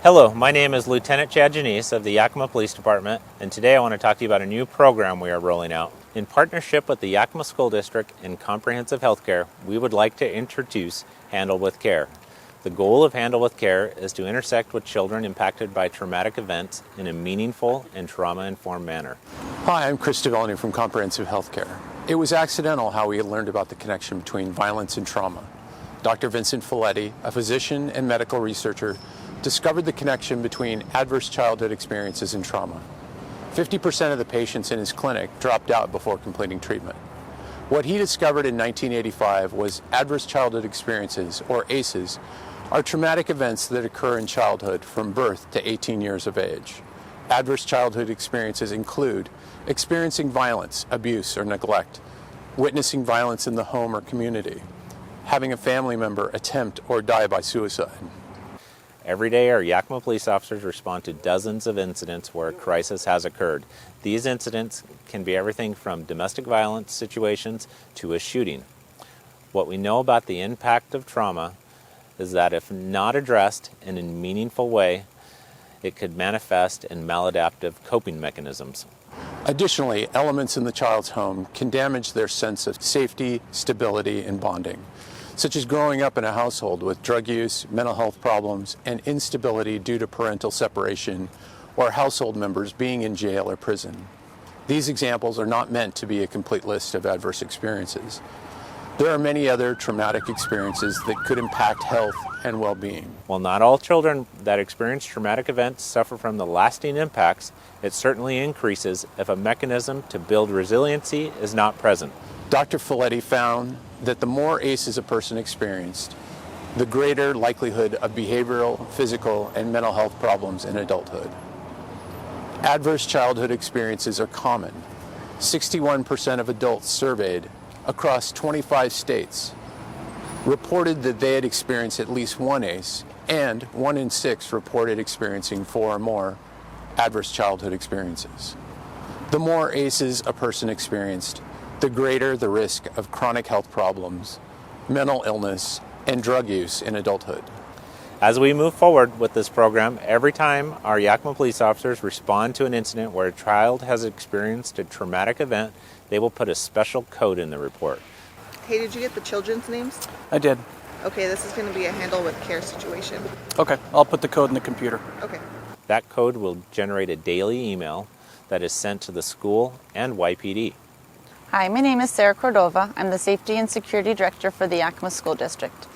Hello, my name is Lieutenant Chad Janice of the Yakima Police Department, and today I want to talk to you about a new program we are rolling out. In partnership with the Yakima School District and Comprehensive Healthcare, we would like to introduce Handle with Care. The goal of Handle with Care is to intersect with children impacted by traumatic events in a meaningful and trauma-informed manner. Hi, I'm Chris DeVelny from Comprehensive Healthcare. It was accidental how we learned about the connection between violence and trauma. Dr. Vincent Folletti, a physician and medical researcher, discovered the connection between adverse childhood experiences and trauma. 50% of the patients in his clinic dropped out before completing treatment. What he discovered in 1985 was adverse childhood experiences, or ACEs, are traumatic events that occur in childhood from birth to 18 years of age. Adverse childhood experiences include experiencing violence, abuse, or neglect, witnessing violence in the home or community, having a family member attempt or die by suicide. Every day, our Yakima police officers respond to dozens of incidents where a crisis has occurred. These incidents can be everything from domestic violence situations to a shooting. What we know about the impact of trauma is that if not addressed in a meaningful way, it could manifest in maladaptive coping mechanisms. Additionally, elements in the child's home can damage their sense of safety, stability, and bonding, such as growing up in a household with drug use, mental health problems, and instability due to parental separation, or household members being in jail or prison. These examples are not meant to be a complete list of adverse experiences. There are many other traumatic experiences that could impact health and well-being. While not all children that experience traumatic events suffer from the lasting impacts, it certainly increases if a mechanism to build resiliency is not present. Dr. Folletti found that the more ACEs a person experienced, the greater likelihood of behavioral, physical, and mental health problems in adulthood. Adverse childhood experiences are common. 61% of adults surveyed across 25 states reported that they had experienced at least one ACE, and 1 in 6 reported experiencing 4 or more adverse childhood experiences. The more ACEs a person experienced, the greater the risk of chronic health problems, mental illness, and drug use in adulthood. As we move forward with this program, every time our Yakima police officers respond to an incident where a child has experienced a traumatic event, they will put a special code in the report. Hey, did you get the children's names? I did. Okay, this is going to be a Handle with Care situation. Okay, I'll put the code in the computer. Okay. That code will generate a daily email that is sent to the school and YPD. Hi, my name is Sarah Cordova. I'm the Safety and Security Director for the Yakima School District.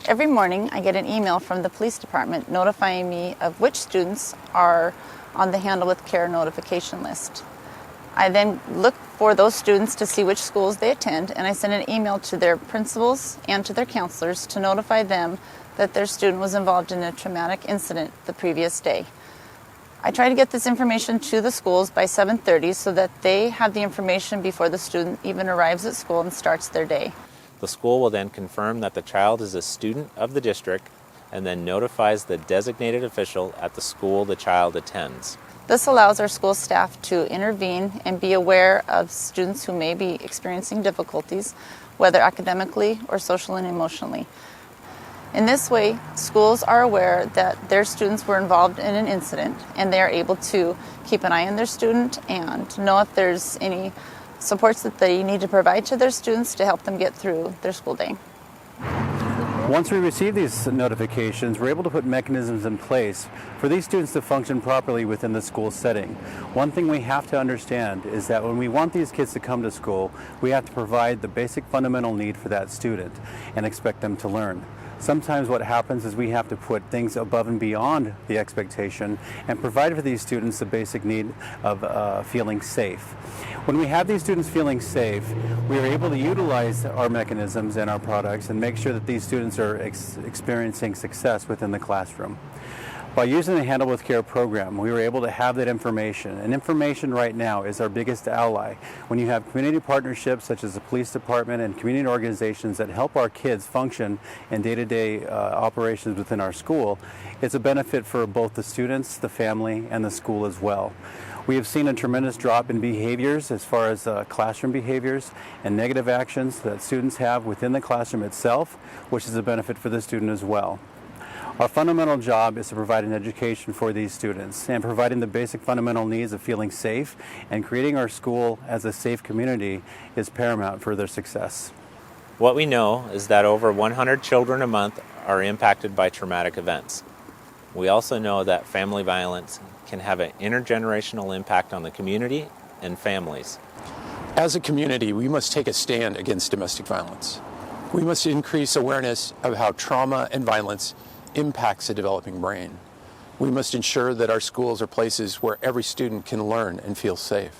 Every morning I get an email from the police department notifying me of which students are on the Handle with Care notification list. I then look for those students to see which schools they attend, and I send an email to their principals and to their counselors to notify them that their student was involved in a traumatic incident the previous day. I try to get this information to the schools by 7:30 so that they have the information before the student even arrives at school and starts their day. The school will then confirm that the child is a student of the district and then notifies the designated official at the school the child attends. This allows our school staff to intervene and be aware of students who may be experiencing difficulties, whether academically or social and emotionally. In this way, schools are aware that their students were involved in an incident, and they are able to keep an eye on their student and know if there's any supports that they need to provide to their students to help them get through their school day. Once we receive these notifications, we're able to put mechanisms in place for these students to function properly within the school setting. One thing we have to understand is that when we want these kids to come to school, we have to provide the basic fundamental need for that student and expect them to learn. Sometimes what happens is we have to put things above and beyond the expectation and provide for these students the basic need of feeling safe. When we have these students feeling safe, we are able to utilize our mechanisms and our products and make sure that these students are experiencing success within the classroom. By using the Handle with Care program, we were able to have that information. And information right now is our biggest ally. When you have community partnerships such as the police department and community organizations that help our kids function in day-to-day operations within our school, it's a benefit for both the students, the family, and the school as well. We have seen a tremendous drop in behaviors as far as classroom behaviors and negative actions that students have within the classroom itself, which is a benefit for the student as well. Our fundamental job is to provide an education for these students, and providing the basic fundamental needs of feeling safe and creating our school as a safe community is paramount for their success. What we know is that over 100 children a month are impacted by traumatic events. We also know that family violence can have an intergenerational impact on the community and families. As a community, we must take a stand against domestic violence. We must increase awareness of how trauma and violence impacts a developing brain. We must ensure that our schools are places where every student can learn and feel safe.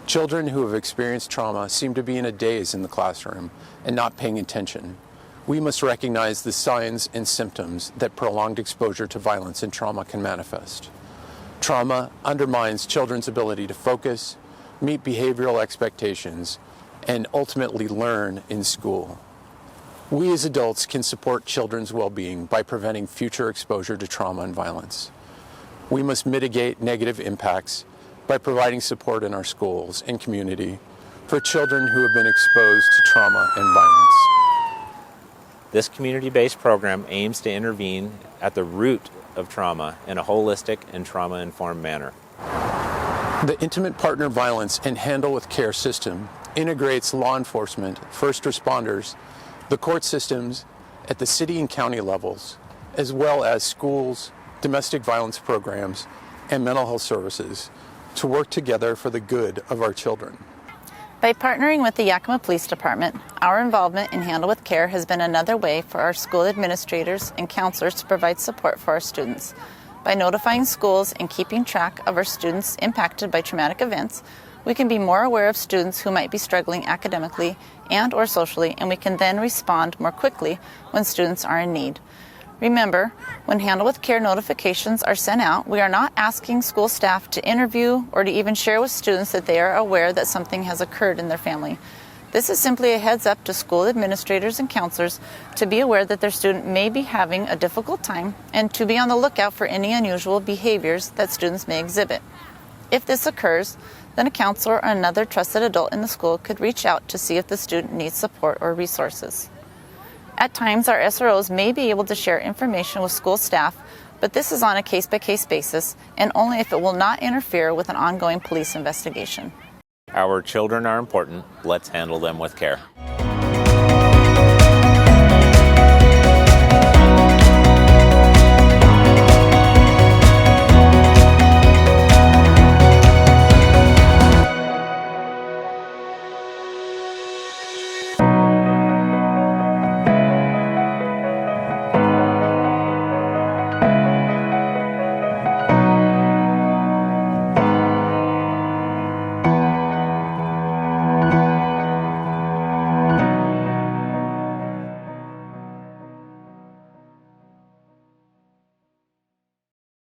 Children who have experienced trauma seem to be in a daze in the classroom and not paying attention. We must recognize the signs and symptoms that prolonged exposure to violence and trauma can manifest. Trauma undermines children's ability to focus, meet behavioral expectations, and ultimately learn in school. We as adults can support children's well-being by preventing future exposure to trauma and violence. We must mitigate negative impacts by providing support in our schools and community for children who have been exposed to trauma and violence. This community-based program aims to intervene at the root of trauma in a holistic and trauma-informed manner. The Intimate Partner Violence and Handle with Care system integrates law enforcement, first responders, the court systems at the city and county levels, as well as schools, domestic violence programs, and mental health services to work together for the good of our children. By partnering with the Yakima Police Department, our involvement in Handle with Care has been another way for our school administrators and counselors to provide support for our students. By notifying schools and keeping track of our students impacted by traumatic events, we can be more aware of students who might be struggling academically and or socially, and we can then respond more quickly when students are in need. Remember, when Handle with Care notifications are sent out, we are not asking school staff to interview or to even share with students that they are aware that something has occurred in their family. This is simply a heads up to school administrators and counselors to be aware that their student may be having a difficult time and to be on the lookout for any unusual behaviors that students may exhibit. If this occurs, then a counselor or another trusted adult in the school could reach out to see if the student needs support or resources. At times, our SROs may be able to share information with school staff, but this is on a case-by-case basis and only if it will not interfere with an ongoing police investigation. Our children are important. Let's handle them with care.